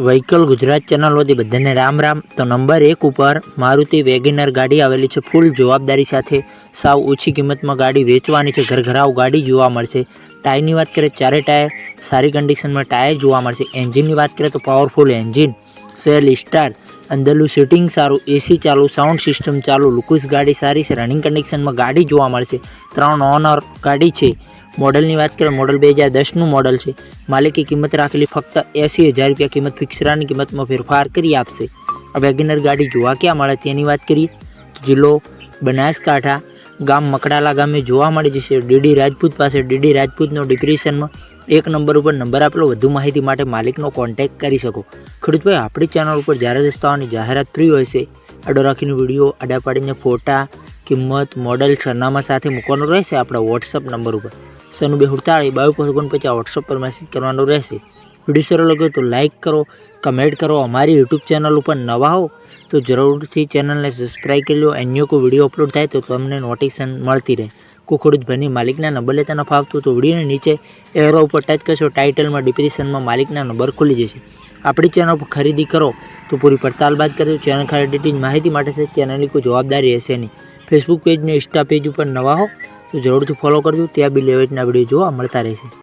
Vehicle Gujarat channel વતી બધાને રામ રામ। તો નંબર 1 ઉપર મારુતિ વેગેનર ગાડી આવેલી છે ફૂલ જવાબદારી સાથે। સાવ ઓછી કિંમતમાં ગાડી વેચવાની છે। ઘરઘરાવ ગાડી જોવા મળશે। ટાયરની વાત કરીએ ચારે ટાયર સારી કન્ડિશનમાં ટાયર જોવા મળશે। એન્જિનની વાત કરીએ તો પાવરફુલ એન્જિન સેલ સ્ટાર, અંદરનું સીટિંગ સારું, એસી ચાલુ, સાઉન્ડ સિસ્ટમ ચાલુ, લુકસ ગાડી સારી છે। રનિંગ કન્ડિશનમાં ગાડી જોવા મળશે। 3 ઓનર ગાડી છે। मॉडल की बात करें मॉडल 2010 मॉडल है। मालिक की कीमत राखेली फक्त 80,000 रुपया कीमत फिक्सरानी कीमत में फेरफार करी आपसे। आ वेगेनर गाड़ी जोवा क्या मळे तेनी बात करिए तो जिल्लो बनासकांठा, गाम मकड़ाला गामे जोवा मळी जशे। डीडी राजपूत पास डीडी राजपूतनो डिप्रेशन में 1 नंबर पर नंबर आपेलो। वधु माहिती माटे मालिकनो कॉन्टेक्ट करी शको। खेडूत भाई आपणी चेनल पर ज्यारे रस्ताओनी जाहेरात फ्री होय छे आडो राखीने विडियो आडा पाडीने फोटा किंमत मॉडल सरनामा साथे मूकवानुं रहेशे आपणा वॉट्सएप नंबर पर 9242 वॉट्सएप पर मैसेज करवानो रहेशे। विडियो सारो लगे तो लाइक करो, कमेंट करो। अमारी यूट्यूब चैनल पर नवा हो तो जरूरथी चैनल ने सब्सक्राइब कर लो। अन्य कोई वीडियो अपलोड थाय तो तमने नोटिफिकेशन मळती रहे। कोई खेडूत भाईनी मालिकना नंबर लेता न फावतो तो विडियो नीचे एरो पर टच करशो टाइटल में डिस्क्रिप्शन में मालिकना नंबर खुली जशे। आपणी चैनल पर खरीदी करो तो पूरी पड़ताल बात करो। चैनल खरीदी माहिती माटे से चैनल की कोई जवाबदारी रहशे नहीं। फेसबुक पेज ने इंस्टा पेज पर नवा हो तो जरूर फॉलो करजो। त्या बी लेवेटना विडियो जोवा मळता रहेशे।